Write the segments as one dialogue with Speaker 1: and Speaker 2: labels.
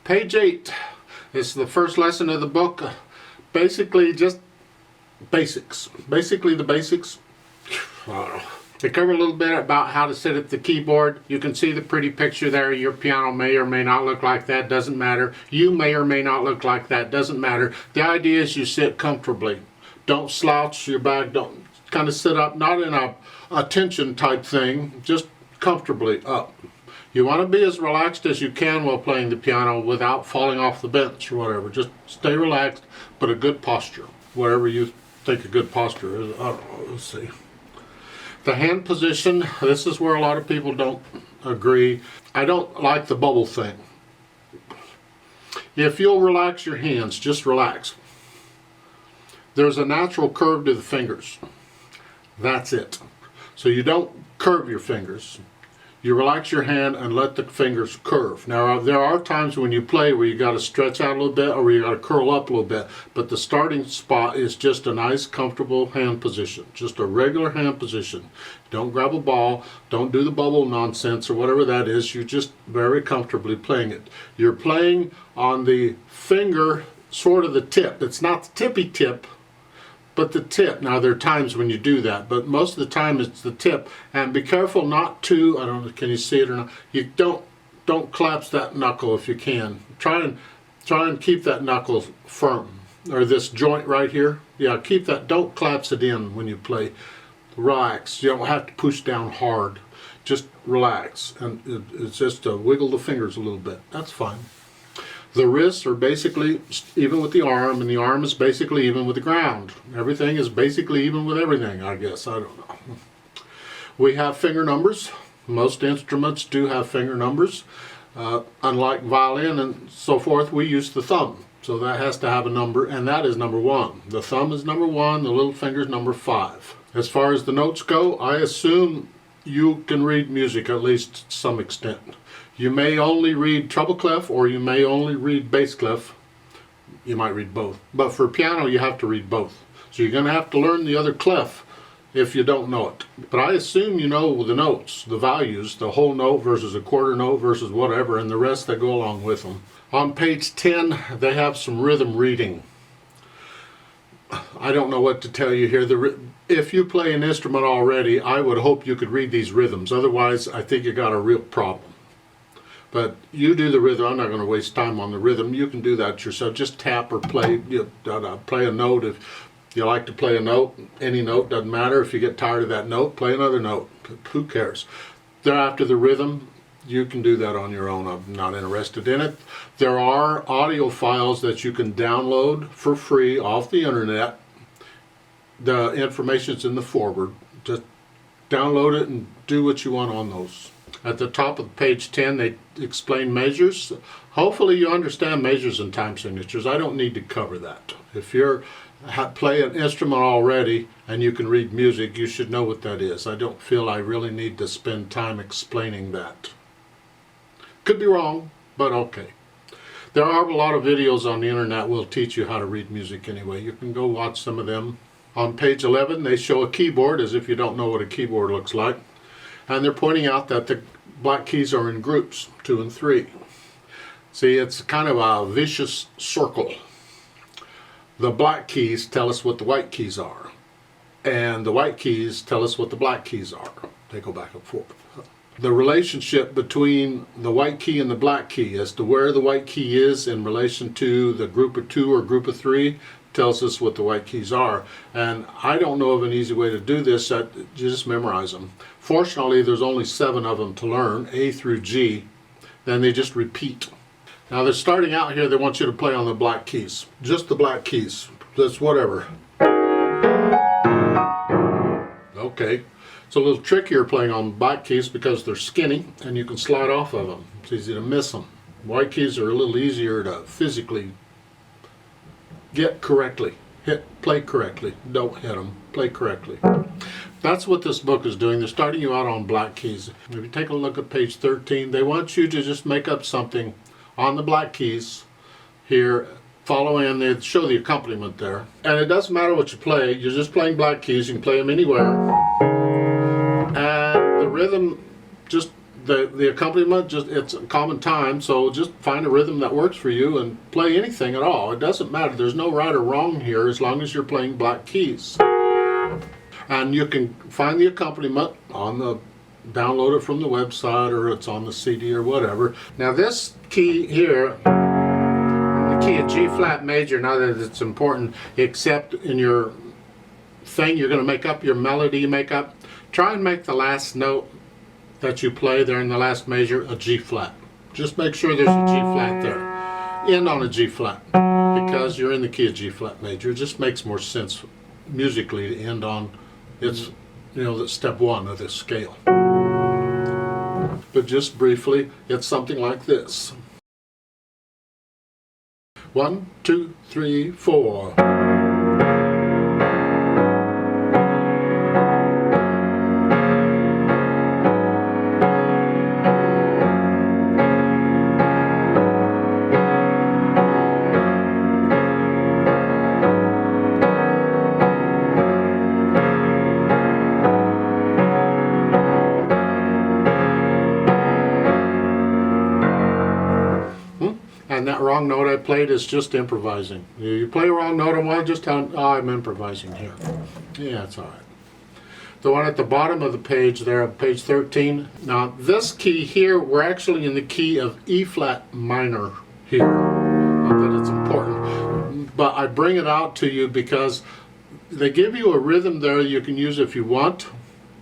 Speaker 1: Page 8 is the first lesson of the book. Basically just basics. Basically the basics. They cover a little bit about how to set up the keyboard. You can see the pretty picture there. Your piano may or may not look like that, doesn't matter. You may or may not look like that, doesn't matter. The idea is you sit comfortably. Don't slouch your back, don't kind of sit up, not in a tension type thing, just comfortably up. You want to be as relaxed as you can while playing the piano without falling off the bench or whatever. Just stay relaxed, but a good posture, whatever you think a good posture is. I don't know, let's see. The hand position, this is where a lot of people don't agree. I don't like the bubble thing. If you'll relax your hands, just relax. There's a natural curve to the fingers. That's it. So you don't curve your fingers. You relax your hand and let the fingers curve. Now there are times when you play where you got to stretch out a little bit or where you got to curl up a little bit, but the starting spot is just a nice comfortable hand position, just a regular hand position. Don't grab a ball, don't do the bubble nonsense or whatever that is. You're just very comfortably playing it. You're playing on the finger, sort of the tip. It's not the tippy tip, but the tip. Now there are times when you do that, but most of the time it's the tip. And be careful not to, I don't know, can you see it or not? You don't collapse that knuckle if you can. Try and keep that knuckle firm, or this joint right here. Yeah, keep that. Don't collapse it in when you play. Relax. You don't have to push down hard. Just relax, and it's just wiggle the fingers a little bit. That's fine. The wrists are basically even with the arm, and the arm is basically even with the ground. Everything is basically even with everything, I guess. I don't know. We have finger numbers. Most instruments do have finger numbers. Unlike violin and so forth, we use the thumb. So that has to have a number, and that is number 1. The thumb is number 1, the little finger is number 5. As far as the notes go, I assume you can read music at least to some extent. You may only read treble clef or you may only read bass clef. You might read both. But for piano you have to read both. So you're going to have to learn the other clef if you don't know it. But I assume you know the notes, the values, the whole note versus a quarter note versus whatever, and the rest that go along with them. On page 10 they have some rhythm reading. I don't know what to tell you here. If you play an instrument already, I would hope you could read these rhythms. Otherwise I think you got a real problem. But you do the rhythm. I'm not going to waste time on the rhythm. You can do that yourself. Just tap or play. Play a note. If you like to play a note, any note, doesn't matter. If you get tired of that note, play another note. Who cares? Thereafter the rhythm, you can do that on your own. I'm not interested in it. There are audio files that you can download for free off the internet. The information's in the foreword. Just download it and do what you want on those. At the top of page 10 they explain measures. Hopefully you understand measures and time signatures. I don't need to cover that. If you're play an instrument already and you can read music, you should know what that is. I don't feel I really need to spend time explaining that. Could be wrong, but okay. There are a lot of videos on the internet will teach you how to read music anyway. You can go watch some of them. On page 11 they show a keyboard, as if you don't know what a keyboard looks like. And they're pointing out that the black keys are in groups, 2 and 3. See, it's kind of a vicious circle. The black keys tell us what the white keys are, and the white keys tell us what the black keys are. They go back and forth. The relationship between the white key and the black key as to where the white key is in relation to the group of 2 or group of 3 tells us what the white keys are. And I don't know of an easy way to do this. You just memorize them. Fortunately there's only 7 of them to learn, A through G. Then they just repeat. Now they're starting out here, they want you to play on the black keys. Just the black keys. That's whatever. Okay. It's a little trickier playing on black keys because they're skinny and you can slide off of them. It's easy to miss them. White keys are a little easier to physically get correctly. Play correctly. Don't hit them. Play correctly. That's what this book is doing. They're starting you out on black keys. If you take a look at page 13, they want you to just make up something on the black keys here. Follow in, they show the accompaniment there. And it doesn't matter what you play, you're just playing black keys. You can play them anywhere. And the rhythm, just the accompaniment, it's a common time, so just find a rhythm that works for you and play anything at all. It doesn't matter. There's no right or wrong here as long as you're playing black keys. And you can find the accompaniment on the download it from the website, or it's on the CD or whatever. Now this key here, the key of G flat major, not that it's important, except in your thing you're going to make up your melody you make up, try and make the last note that you play there in the last measure a G flat. Just make sure there's a G flat there. End on a G flat, because you're in the key of G flat major. It just makes more sense musically to end on it's, you know, the step one of this scale. But just briefly, it's something like this. 1, 2, 3, 4. And that wrong note I played is just improvising. You play a wrong note, and well, just tell, oh, I'm improvising here. Yeah, it's all right. The one at the bottom of the page there, page 13. Now this key here, we're actually in the key of E flat minor here. Not that it's important, but I bring it out to you because they give you a rhythm there you can use if you want.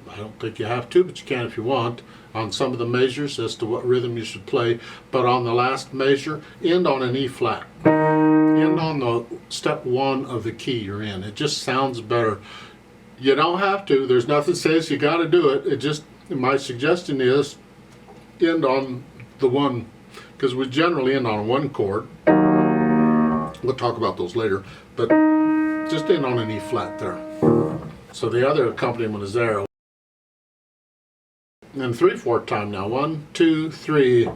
Speaker 1: I don't think you have to, but you can if you want, on some of the measures as to what rhythm you should play. But on the last measure, end on an E flat. End on the step one of the key you're in. It just sounds better. You don't have to. There's nothing that says you got to do it. It just, my suggestion is end on the one, because we generally end on one chord. We'll talk about those later, but just end on an E flat there. So the other accompaniment is there. And 3/4 time now. 1, 2, 3.